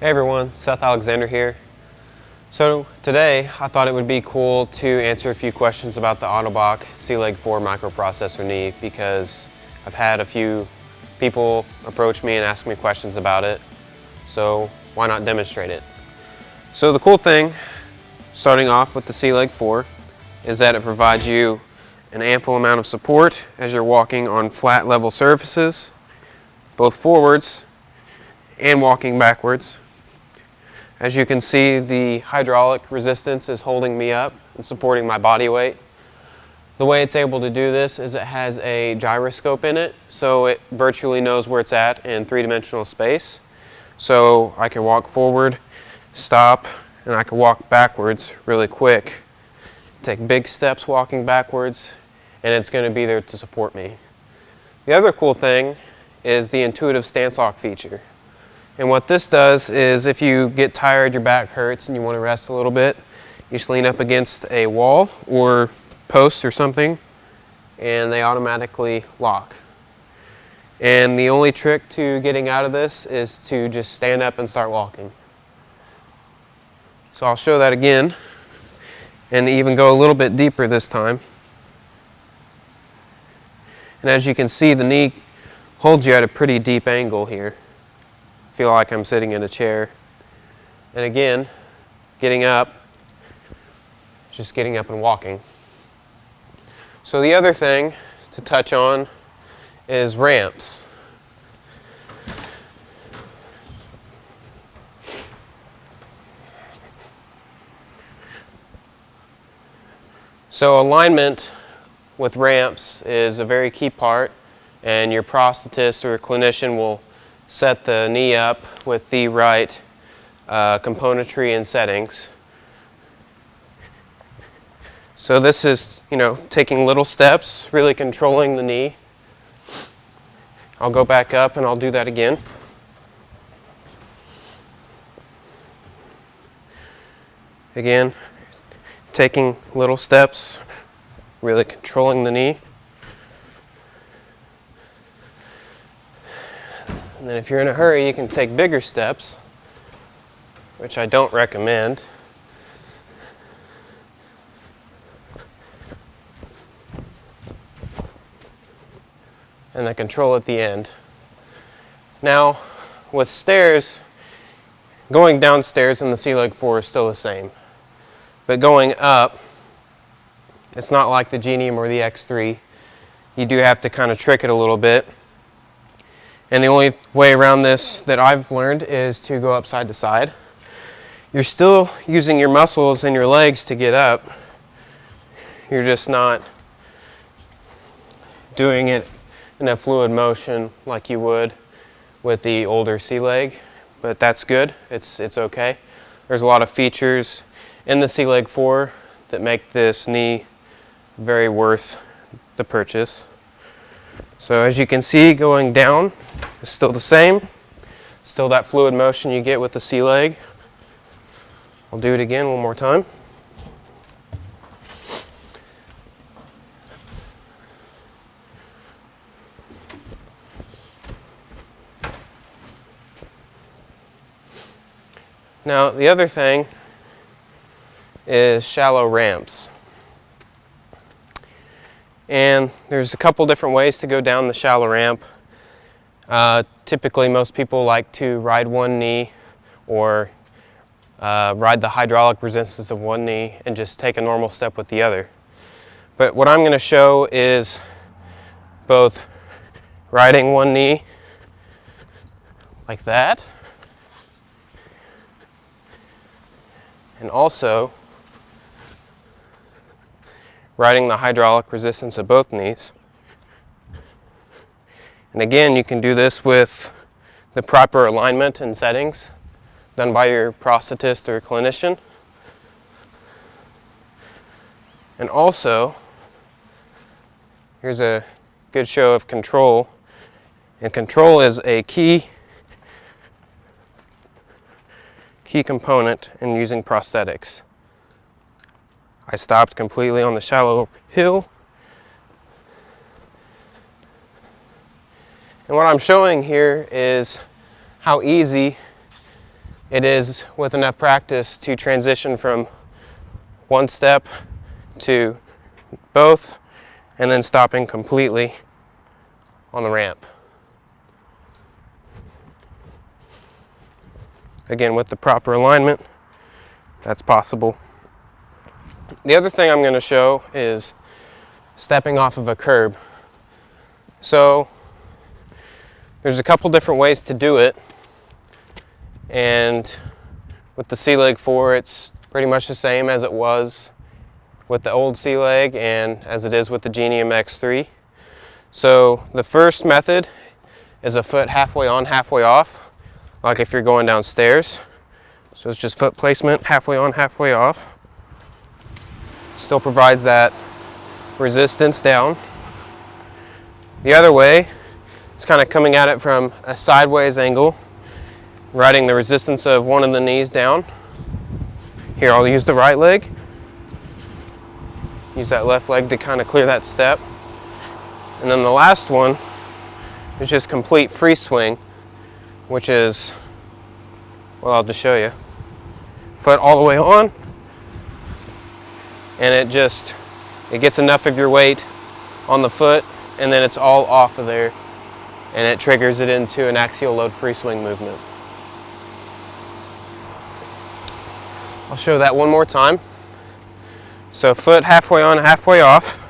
Hey everyone, Seth Alexander here. So today I thought it would be cool to answer a few questions about the Ottobock C-Leg 4 microprocessor knee because I've had a few people approach me and ask me questions about it, so why not demonstrate it? So the cool thing, starting off with the C-Leg 4, is that it provides you an ample amount of support as you're walking on flat level surfaces, both forwards and walking backwards. As you can see, the hydraulic resistance is holding me up and supporting my body weight. The way it's able to do this is it has a gyroscope in it, so it virtually knows where it's at in three-dimensional space. So I can walk forward, stop, and I can walk backwards really quick. Take big steps walking backwards, and it's going to be there to support me. The other cool thing is the intuitive stance lock feature. And what this does is if you get tired, your back hurts, and you want to rest a little bit, you just lean up against a wall or post or something, and they automatically lock. And the only trick to getting out of this is to just stand up and start walking. So I'll show that again, and even go a little bit deeper this time. And as you can see, the knee holds you at a pretty deep angle here. Feel like I'm sitting in a chair. And again, getting up, just getting up and walking. So the other thing to touch on is ramps. So alignment with ramps is a very key part, and your prosthetist or clinician will set the knee up with the right componentry and settings. So this is, taking little steps, really controlling the knee. I'll go back up and I'll do that again. Again, taking little steps, really controlling the knee. And then if you're in a hurry, you can take bigger steps, which I don't recommend. And the control at the end. Now, with stairs, going downstairs in the C-Leg 4 is still the same. But going up, it's not like the Genium or the X3. You do have to kind of trick it a little bit. And the only way around this that I've learned is to go up side to side. You're still using your muscles and your legs to get up. You're just not doing it in a fluid motion like you would with the older C-Leg, but that's good. It's okay. There's a lot of features in the C-Leg 4 that make this knee very worth the purchase. So as you can see, going down is still the same. Still that fluid motion you get with the C-Leg. I'll do it again one more time. Now the other thing is shallow ramps. And there's a couple different ways to go down the shallow ramp. Typically most people like to ride one knee or ride the hydraulic resistance of one knee and just take a normal step with the other. But what I'm going to show is both riding one knee like that, and also riding the hydraulic resistance of both knees. And again, you can do this with the proper alignment and settings done by your prosthetist or clinician. And also, here's a good show of control. And control is a key component in using prosthetics. I stopped completely on the shallow hill. And what I'm showing here is how easy it is, with enough practice, to transition from one step to both and then stopping completely on the ramp. Again, with the proper alignment, that's possible. The other thing I'm going to show is stepping off of a curb. So there's a couple different ways to do it, and with the C-Leg 4 it's pretty much the same as it was with the old C-Leg and as it is with the Genium X3. So the first method is a foot halfway on, halfway off, like if you're going downstairs. So it's just foot placement, halfway on, halfway off. Still provides that resistance down. The other way is kind of coming at it from a sideways angle, riding the resistance of one of the knees down. Here, I'll use the right leg. Use that left leg to kind of clear that step. And then the last one is just complete free swing, which is, well, I'll just show you. Foot all the way on, and it gets enough of your weight on the foot, and then it's all off of there, and it triggers it into an axial load free swing movement. I'll show that one more time. So foot halfway on, halfway off.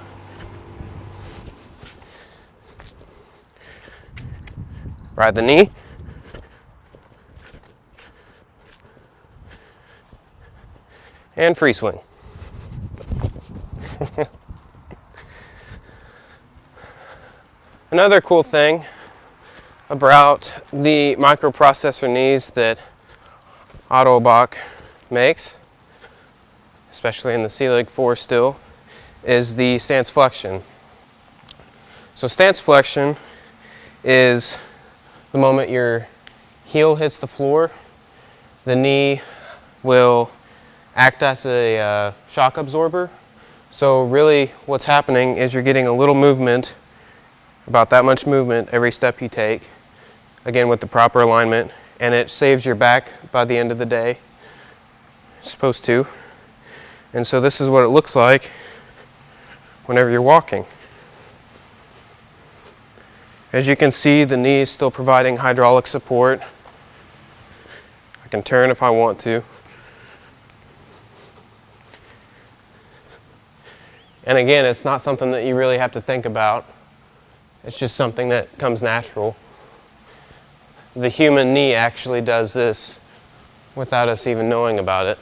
Ride the knee. And free swing. Another cool thing about the microprocessor knees that Ottobock makes, especially in the C-Leg 4 still, is the stance flexion. So stance flexion is the moment your heel hits the floor, the knee will act as a shock absorber. So really what's happening is you're getting a little movement, about that much movement every step you take, again with the proper alignment, and it saves your back by the end of the day. It's supposed to. And so this is what it looks like whenever you're walking. As you can see, the knee is still providing hydraulic support. I can turn if I want to. And again, it's not something that you really have to think about. It's just something that comes natural. The human knee actually does this without us even knowing about it.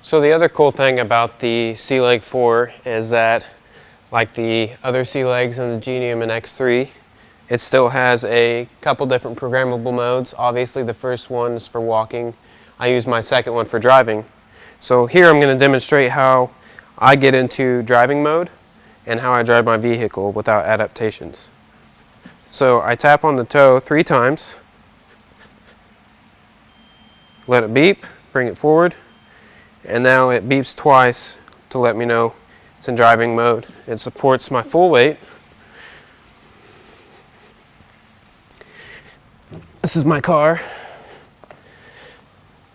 So the other cool thing about the C-Leg 4 is that, like the other C-Legs and the Genium and X3, it still has a couple different programmable modes. Obviously the first one is for walking. I use my second one for driving. So here I'm going to demonstrate how I get into driving mode and how I drive my vehicle without adaptations. So I tap on the toe 3 times, let it beep, bring it forward, and now it beeps twice to let me know it's in driving mode. It supports my full weight. This is my car.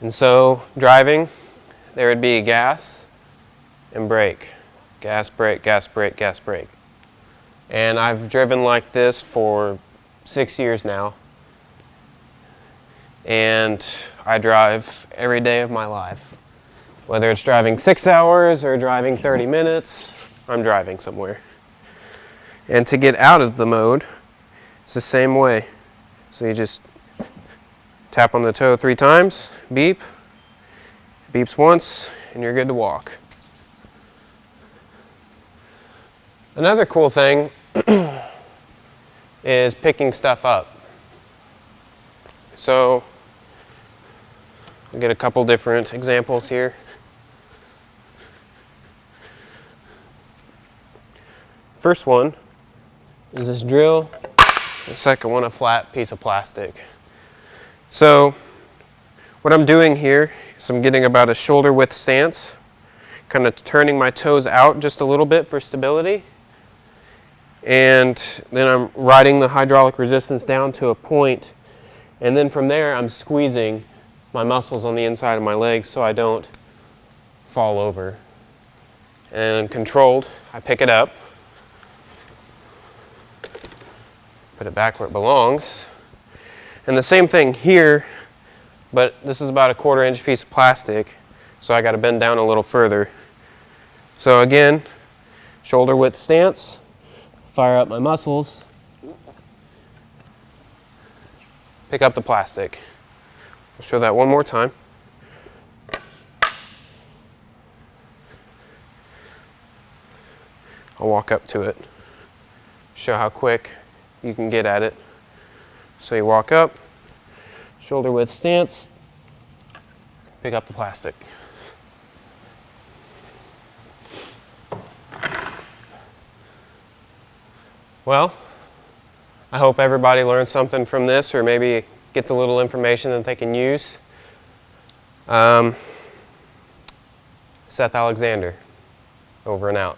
And so driving, there would be gas and brake. Gas, brake, gas, brake, gas, brake. And I've driven like this for 6 years now. And I drive every day of my life. Whether it's driving 6 hours or driving 30 minutes, I'm driving somewhere. And to get out of the mode, it's the same way. So you just tap on the toe 3 times, beep, beeps once, and you're good to walk. Another cool thing is picking stuff up. So I'll get a couple different examples here. First one is this drill, the second one a flat piece of plastic. So what I'm doing here is I'm getting about a shoulder width stance, kind of turning my toes out just a little bit for stability. and then I'm riding the hydraulic resistance down to a point, and then from there I'm squeezing my muscles on the inside of my legs so I don't fall over. And controlled, I pick it up, put it back where it belongs, and the same thing here, but this is about a 1/4 inch piece of plastic, so I got to bend down a little further. So again, shoulder width stance, fire up my muscles, pick up the plastic. I'll show that one more time. I'll walk up to it, show how quick you can get at it. So you walk up, shoulder width stance, pick up the plastic. Well, I hope everybody learns something from this, or maybe gets a little information that they can use. Seth Alexander, over and out.